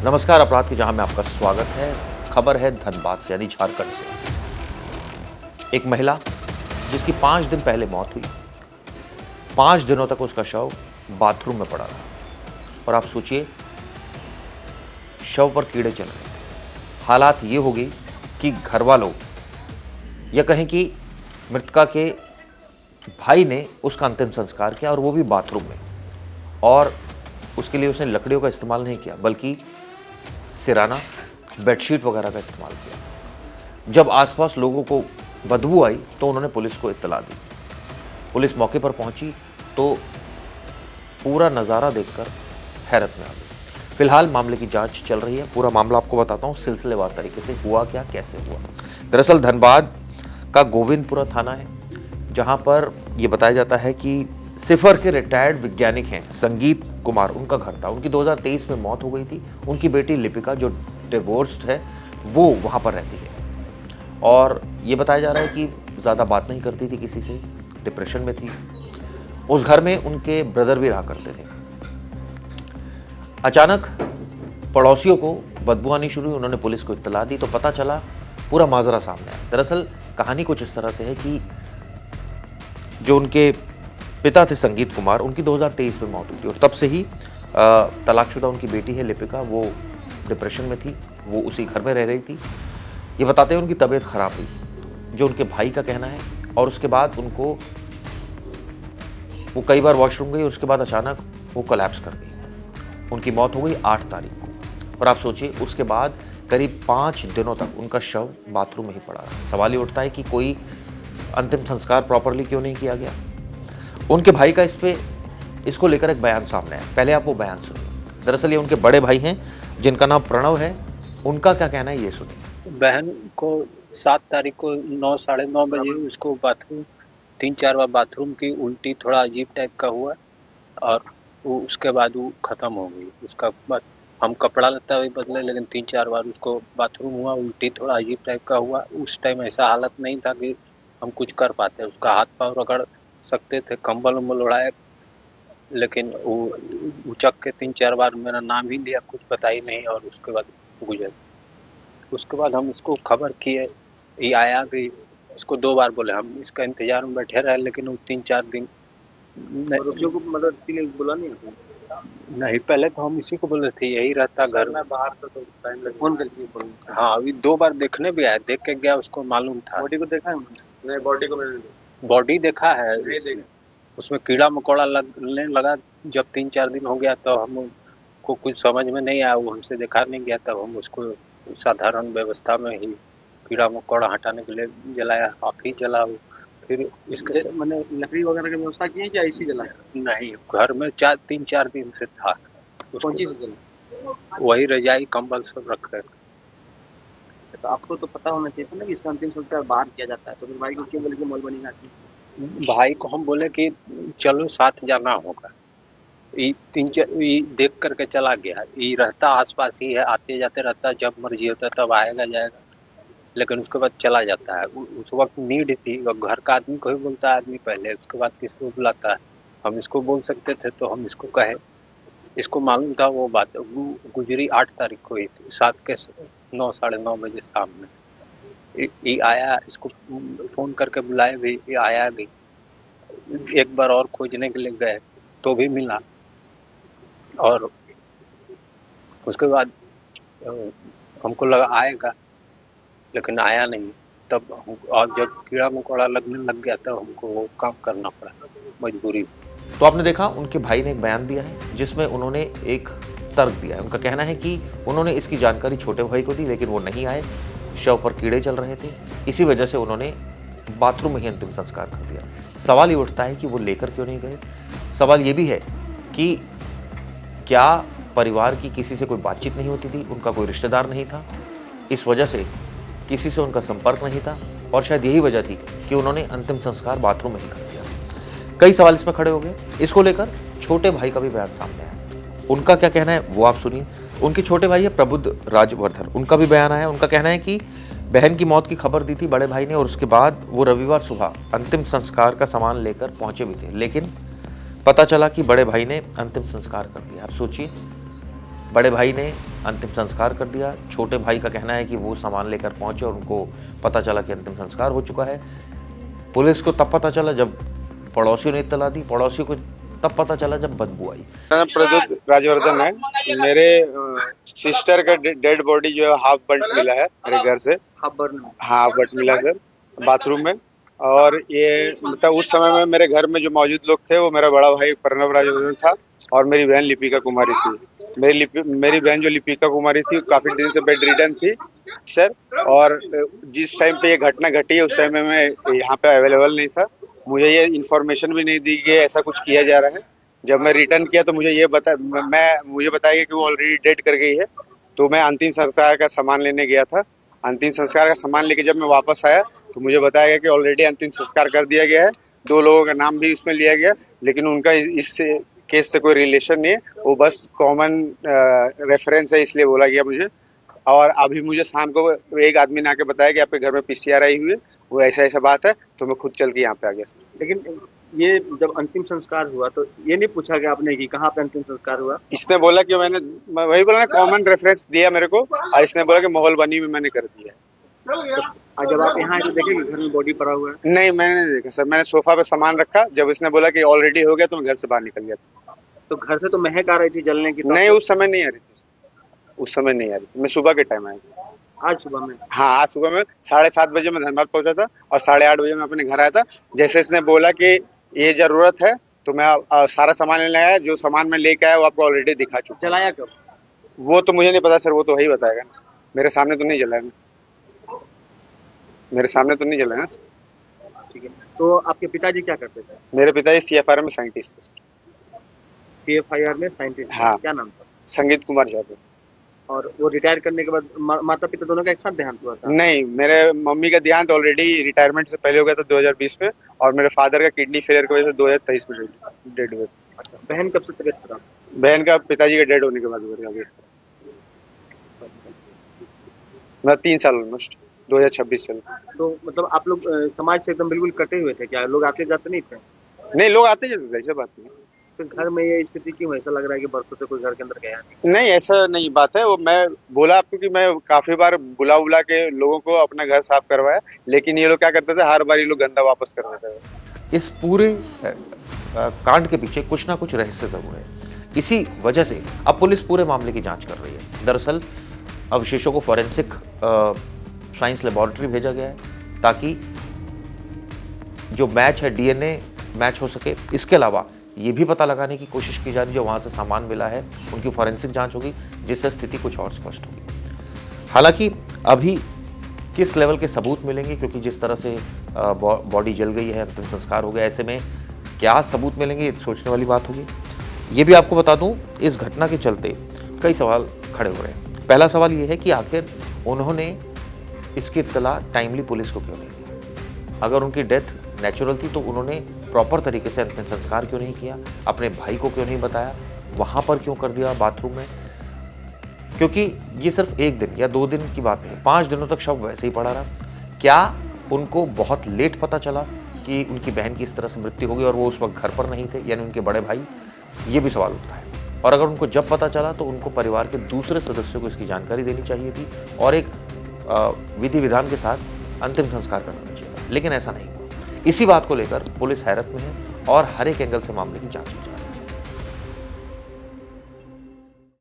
नमस्कार, अपराध की जहां में आपका स्वागत है। खबर है धनबाद से यानी झारखंड से। एक महिला जिसकी 5 दिन पहले मौत हुई, 5 दिनों तक उसका शव बाथरूम में पड़ा रहा। और आप सोचिए, शव पर कीड़े चल रहे। हालात ये हो गई कि घर वालों या कहें कि मृतका के भाई ने उसका अंतिम संस्कार किया और वो भी बाथरूम में। और उसके लिए उसने लकड़ियों का इस्तेमाल नहीं किया बल्कि सिराना, बेडशीट वगैरह का इस्तेमाल किया। जब आसपास लोगों को बदबू आई तो उन्होंने पुलिस को इत्तला दी। पुलिस मौके पर पहुंची तो पूरा नज़ारा देखकर हैरत में आ गई। फिलहाल मामले की जांच चल रही है। पूरा मामला आपको बताता हूं सिलसिलेवार तरीके से, हुआ क्या, कैसे हुआ। दरअसल धनबाद का गोविंदपुरा थाना है, जहां पर यह बताया जाता है कि सिफर के रिटायर्ड वैज्ञानिक हैं संगीत कुमार, उनका घर था। उनकी 2023 में मौत हो गई थी। उनकी बेटी लिपिका जो डिवोर्स्ड है वो वहाँ पर रहती है और ये बताया जा रहा है कि ज़्यादा बात नहीं करती थी किसी से, डिप्रेशन में थी। उस घर में उनके ब्रदर भी रहा करते थे। अचानक पड़ोसियों को बदबू आनी शुरू हुई। उन्होंने पुलिस को इत्तला दी तो पता चला, पूरा माजरा सामने आया। दरअसल कहानी कुछ इस तरह से है कि जो उनके पिता थे संगीत कुमार, उनकी 2023 में मौत हुई थी और तब से ही तलाकशुदा उनकी बेटी है लिपिका, वो डिप्रेशन में थी। वो उसी घर में रह रही थी। ये बताते हैं उनकी तबीयत खराब हुई, जो उनके भाई का कहना है। और उसके बाद वो कई बार वॉशरूम गई और उसके बाद अचानक वो कोलैप्स कर गई। उनकी मौत हो गई 8 तारीख को। और आप सोचिए, उसके बाद करीब 5 दिनों तक उनका शव बाथरूम में ही पड़ा रहा। सवाल ये उठता है कि कोई अंतिम संस्कार प्रॉपरली क्यों नहीं किया गया। उनके भाई का इसको लेकर एक बयान सामने आया। पहले आप वो बयान सुनिए। दरअसल ये उनके बड़े भाई हैं जिनका नाम प्रणव है। उनका क्या कहना है ये सुनिए। बहन को 7 तारीख को 9 साढ़े 9 बजे उसको बाथरूम 3-4 बार बाथरूम की उल्टी थोड़ा अजीब टाइप का हुआ और वो उसके बाद वो ख़त्म हो गई। उसका बाद हम कपड़ा लत्ता भी बदले, लेकिन 3-4 बार उसको बाथरूम हुआ, उल्टी थोड़ा अजीब टाइप का हुआ। उस टाइम ऐसा हालत नहीं था कि हम कुछ कर पाते। उसका हाथ पाँव रगड़ सकते थे, कंबल उम्बल उड़ाए, लेकिन वो उचक के 3-4 बार मेरा नाम ही लिया, कुछ पता ही नहीं और उसके बाद गुजर। उसके बाद हम इसको खबर किए, ये आया भी। इसको 2 बार बोले, हम इसका इंतजार में बैठे रहे, लेकिन वो 3-4 दिन पड़ोसियों को मदद के लिए बोला नहीं नहीं। पहले तो हम इसी को बोले थे, यही रहता घर में। मैं बाहर था तो टाइम लग फोन करके बोल। हाँ, अभी 2 बार देखने भी आया, देख के गया, उसको मालूम था। बॉडी को देखा है उन्होंने? नहीं, बॉडी को मैंने बॉडी देखा है, नहीं देखा। उसमें कीड़ा मकोड़ा लगने लगा। जब 3-4 दिन हो गया तो हमको कुछ समझ में नहीं आया, वो हमसे देखा नहीं गया। तब हम उसको साधारण व्यवस्था में ही कीड़ा मकोड़ा हटाने के लिए जलाया, आप ही जलाओ। फिर इसके मैंने लकड़ी वगैरह की व्यवस्था की है या इसी जलाया? नहीं, घर में 3-4 दिन से था। कौन चीज जला? वही रजाई कंबल सब रखे। तो आपको तो पता होना चाहिए था ना कि इसका अंतिम संस्कार बाहर किया जाता है, तो फिर भाई को क्यों बोले कि मॉल बनी आती? भाई को हम बोले कि चलो साथ जाना होगा। ये 3-4 ये देख करके चला गया। ये रहता आसपास ही है, आते जाते रहता, जब मर्जी होता है तब आएगा जाएगा, लेकिन उसके बाद चला जाता है। उस वक्त नीड थी, घर का आदमी को ही बोलता है आदमी पहले, उसके बाद किसको बुलाता है। हम इसको बोल सकते थे तो हम इसको कहे। इसको मालूम था वो बात। गुजरी 8 तारीख को ही थी, 7 के 9 साढ़े 9 बजे शाम में। ये आया, इसको फोन करके बुलाए भी, ये आया भी। एक बार और खोजने के लिए गए तो भी मिला, और उसके बाद हमको लगा आएगा, लेकिन आया नहीं। तब और जब कीड़ा मकोड़ा लगने लग गया तब हमको वो काम करना पड़ा, मजबूरी। तो आपने देखा, उनके भाई ने एक बयान दिया है जिसमें उन्होंने एक तर्क दिया है। उनका कहना है कि उन्होंने इसकी जानकारी छोटे भाई को दी, लेकिन वो नहीं आए। शव पर कीड़े चल रहे थे, इसी वजह से उन्होंने बाथरूम में ही अंतिम संस्कार कर दिया। सवाल ये उठता है कि वो लेकर क्यों नहीं गए। सवाल ये भी है कि क्या परिवार की किसी से कोई बातचीत नहीं होती थी, उनका कोई रिश्तेदार नहीं था, इस वजह से किसी से उनका संपर्क नहीं था, और शायद यही वजह थी कि उन्होंने अंतिम संस्कार बाथरूम में ही कर दिया। कई सवाल इसमें खड़े हो गए। इसको लेकर छोटे भाई का भी बयान सामने आया। उनका क्या कहना है वो आप सुनिए। उनके छोटे भाई है प्रबुद्ध राजवर्धन, उनका भी बयान आया। उनका कहना है कि बहन की मौत की खबर दी थी बड़े भाई ने और उसके बाद वो रविवार सुबह अंतिम संस्कार का सामान लेकर पहुंचे भी थे, लेकिन पता चला कि बड़े भाई ने अंतिम संस्कार कर दिया। आप सोचिए, बड़े भाई ने अंतिम संस्कार कर दिया। छोटे भाई का कहना है कि वो सामान लेकर पहुंचे और उनको पता चला कि अंतिम संस्कार हो चुका है। पुलिस को तब पता चला जब पड़ोसियों ने इत्तला दी, पड़ोसियों को तब पता चला जब बदबू आई। मेरा नाम प्रद्युत राजवर्धन है। मेरे सिस्टर का डेड बॉडी जो है हाफ बर्न मिला है मेरे घर से। हाफ बर्न में? हाँ, हाफ बर्न मिला सर, बाथरूम में। और ये मतलब उस समय में मेरे घर में जो मौजूद लोग थे वो मेरा बड़ा भाई प्रणव राजवर्धन था और मेरी बहन लिपिका कुमारी थी। मेरी बहन जो लिपिका कुमारी थी काफी दिन से बेड रिडन थी सर। और जिस टाइम पे ये घटना घटी है उस टाइम में मैं यहाँ पे अवेलेबल नहीं था। मुझे ये इन्फॉर्मेशन भी नहीं दी कि ऐसा कुछ किया जा रहा है। जब मैं रिटर्न किया तो मुझे बताया गया कि वो ऑलरेडी डेड कर गई है। तो मैं अंतिम संस्कार का सामान लेने गया था। अंतिम संस्कार का सामान लेके जब मैं वापस आया तो मुझे बताया गया कि ऑलरेडी अंतिम संस्कार कर दिया गया है। 2 लोगों का नाम भी उसमें लिया गया, लेकिन उनका इस केस से कोई रिलेशन नहीं है। वो बस कॉमन रेफरेंस है, इसलिए बोला गया मुझे। और अभी मुझे शाम को एक आदमी ने आके बताया कि आपके घर में PCR आई हुई है, वो ऐसा बात है। तो मैं खुद चल के यहाँ पे आ गया। लेकिन ये जब अंतिम संस्कार हुआ तो ये नहीं पूछा गया आपने कि कहाँ पे अंतिम संस्कार हुआ? इसने बोला कि मैं वही बोला ना, कॉमन रेफरेंस दिया मेरे को, और इसने बोला कि माहौल बनी में मैंने कर दिया। और जब आप यहाँ आए तो देखे कि घर में बॉडी पड़ा हुआ है? नहीं, मैंने नहीं देखा सर। मैंने सोफा पे सामान रखा, जब इसने बोला कि ऑलरेडी हो गया तो मैं घर से बाहर निकल गया। तो घर से तो महक आ रही थी जलने की? नहीं, उस समय नहीं आ रही थी, उस समय नहीं आ रही। मैं सुबह के टाइम आया। आज सुबह में? हाँ, आज सुबह में 7:30 बजे मैं धनबाद पहुंचा था और 8:30 बजे मैं अपने घर आया था। जैसे इसने बोला कि ये जरूरत है तो मैं सारा सामान लेने आया। जो सामान मैं लेके आया वो आपको ऑलरेडी दिखा चुका। जलाया कब? वो तो मुझे नहीं पता सर, वो तो वही बताएगा ना। मेरे सामने तो नहीं जलाया ना, मेरे सामने तो नहीं जलाया ना। ठीक है, तो आपके पिताजी क्या करते थे? मेरे पिताजी CFR में साइंटिस्ट थे। CFIR में साइंटिस्ट? हाँ। क्या नाम था? संगीत कुमार झा थे। और वो रिटायर करने के बाद माता पिता दोनों का एक साथ देहांत हुआ था? नहीं, मेरे मम्मी का देहांत ऑलरेडी रिटायरमेंट से पहले हो गया था 2020 में, और मेरे फादर का किडनी फेलियर की वजह से 2023 में डेड हुए। अच्छा, बहन कब से तबीयत खराब? बहन का पिताजी का डेड होने के बाद हुआ था। मैं 3 साल ऑलमोस्ट 2026 से। तो मतलब आप लोग समाज से एकदम बिल्कुल कटे हुए थे क्या? लोग आते जाते नहीं थे? नहीं, लोग आते जाते थे, ऐसा बात नहीं। तो घर में ये स्थिति क्यों? ऐसा लग रहा है कि बरसों से कोई घर के अंदर गया नहीं। नहीं, ऐसा नहीं बात है। वो मैं बोला आपको कि मैं काफी बार बुला के लोगों को अपना घर साफ करवाया, लेकिन ये लोग क्या करते थे, हर बार ये लोग गंदा वापस कर देते थे। इस पूरे कांड के पीछे कुछ ना कुछ रहस्य जरूर है। इसी वजह से अब पुलिस पूरे मामले की जांच कर रही है। दरअसल अवशेषों को फॉरेंसिक साइंस लेबोरेटरी भेजा गया है ताकि जो मैच है DNA मैच हो सके। इसके अलावा ये भी पता लगाने की कोशिश की जा रही है जो वहाँ से सामान मिला है उनकी फॉरेंसिक जांच होगी, जिससे स्थिति कुछ और स्पष्ट होगी। हालांकि अभी किस लेवल के सबूत मिलेंगे, क्योंकि जिस तरह से बॉडी जल गई है, अंतिम संस्कार हो गया, ऐसे में क्या सबूत मिलेंगे ये सोचने वाली बात होगी। ये भी आपको बता दूं, इस घटना के चलते कई सवाल खड़े हो रहे हैं। पहला सवाल ये है कि आखिर उन्होंने इसकी इत्तला टाइमली पुलिस को क्यों नहीं दी? अगर उनकी डेथ नेचुरल थी तो उन्होंने प्रॉपर तरीके से अंतिम संस्कार क्यों नहीं किया? अपने भाई को क्यों नहीं बताया? वहाँ पर क्यों कर दिया बाथरूम में? क्योंकि ये सिर्फ 1 दिन या 2 दिन की बात नहीं, 5 दिनों तक शव वैसे ही पड़ा रहा। क्या उनको बहुत लेट पता चला कि उनकी बहन की इस तरह से मृत्यु होगी और वो उस वक्त घर पर नहीं थे, यानी उनके बड़े भाई? ये भी सवाल उठता है। और अगर उनको जब पता चला तो उनको परिवार के दूसरे सदस्यों को इसकी जानकारी देनी चाहिए थी और एक विधि विधान के साथ अंतिम संस्कार करना चाहिए था, लेकिन ऐसा नहीं हुआ। इसी बात को लेकर पुलिस हैरत में है और हर एक एंगल से मामले की जांच की जा रही है।